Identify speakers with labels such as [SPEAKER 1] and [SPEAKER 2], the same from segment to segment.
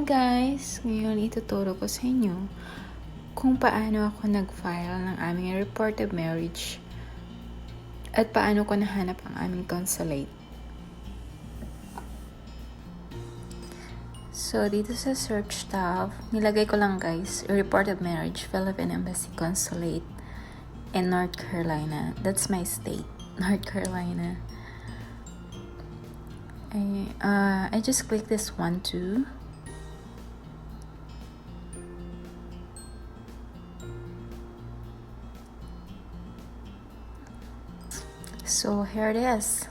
[SPEAKER 1] guys! Ngayon ituturo ko sa inyo kung paano ako nag-file ng aming report of marriage at paano ko nahanap ang aming consulate. So, dito sa search tab, nilagay ko lang guys, report of marriage, Philippine Embassy Consulate in North Carolina. That's my state, North Carolina. I just click this one too. So here it is.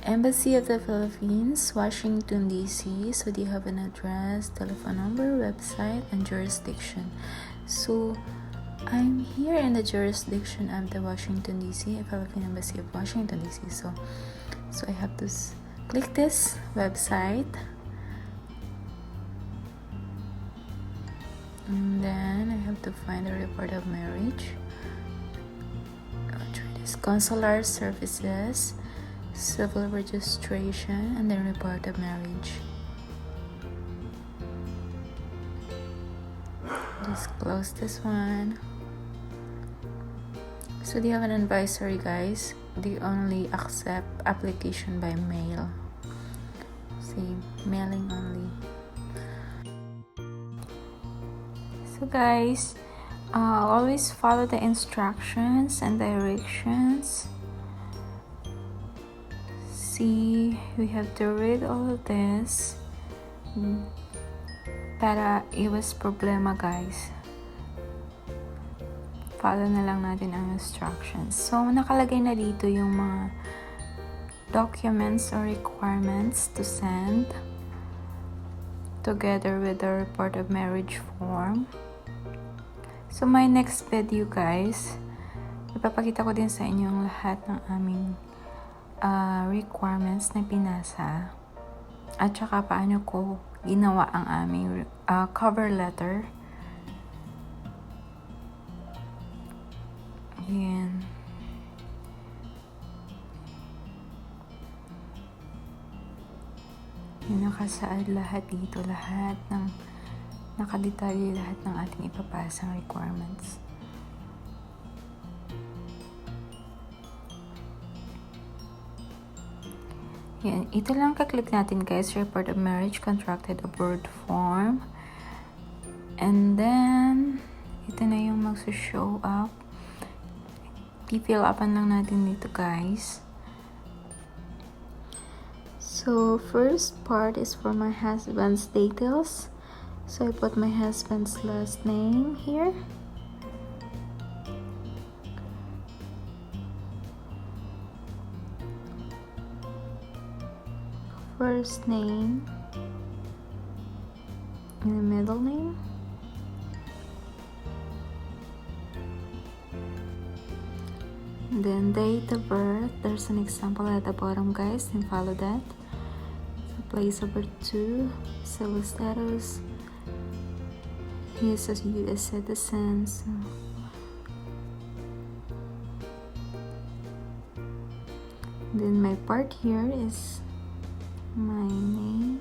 [SPEAKER 1] Embassy of the Philippines, Washington, D.C. So they have an address, telephone number, website, and jurisdiction. So I'm here in the jurisdiction of the Washington, D.C., Philippine Embassy of Washington, D.C. So I have to click this website. And then I have to find the report of marriage. Consular services, civil registration, and then report of marriage. Just close this one. So they have an advisory guys. They only accept application by mail. See, mailing only. So guys, always follow the instructions and directions. See, we have to read all of this para iwas problema guys. Follow na lang natin ang instructions. So, nakalagay na dito yung mga documents or requirements to send together with the report of marriage form. So, my next video guys, ipapakita ko din sa inyo ang lahat ng aming requirements na pinasa at saka paano ko ginawa ang aming cover letter. Ayan. Yung nakasaad lahat dito, lahat ng nakadetalye lahat ng ating ipapasang requirements. Yan. Ito lang kaklik natin guys, report of marriage contracted abroad form. And then, ito na yung magsushow up. I-fill upan lang natin dito guys. So, first part is for my husband's details. So I put my husband's last name here. First name and the middle name. And then date of birth. There's an example at the bottom guys, and follow that. So place of birth 2, civil status. He is a U.S. citizen. So. Then my part here is my name.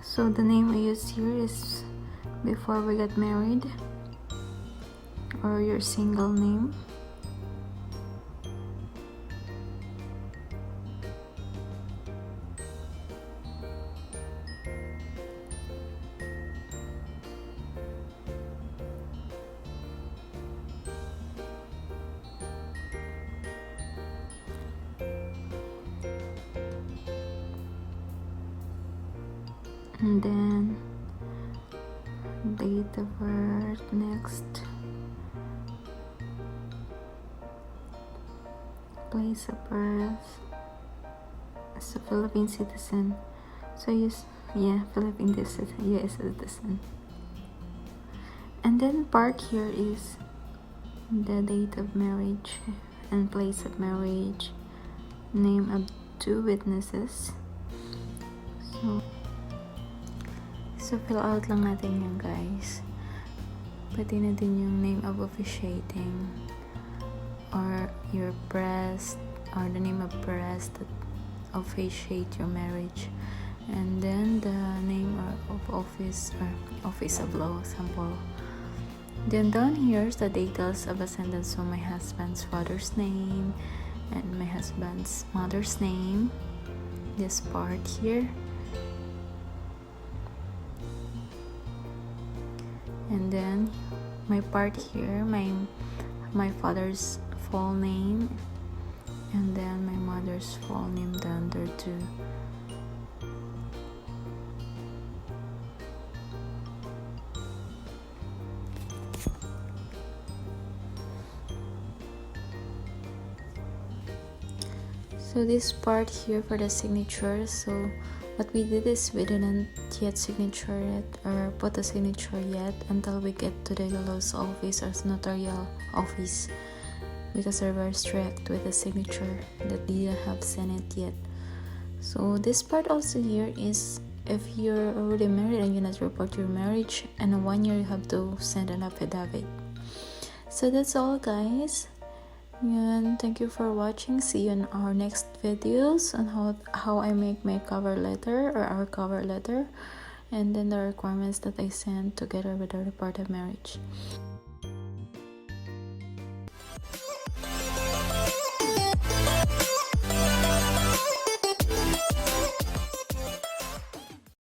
[SPEAKER 1] So the name I use here is before we got married, or your single name. And then date of birth next, place of birth as a Philippine citizen. So Philippine citizen, US citizen. And then part here is the date of marriage and place of marriage, name of 2 witnesses. So fill out lang natin yan guys. Pati na din yung name of officiating or your breast or the name of breast officiate your marriage. And then the name of office or office of law sample. Then down here is the details of ascendant, so my husband's father's name and my husband's mother's name, this part here, and then my part here, my father's full name, and then my mother's full name down there too. So this part here for the signature, so what we did is we didn't yet signature it or put a signature yet until we get to the yellow's office or notarial office, because they're very strict with the signature that they didn't have sent it yet. So this part also here is if you're already married and you not report your marriage, and in 1 year you have to send an affidavit. So that's all, guys. And thank you for watching. See you in our next videos on how I make my cover letter or our cover letter, and then the requirements that I send together with the report of marriage.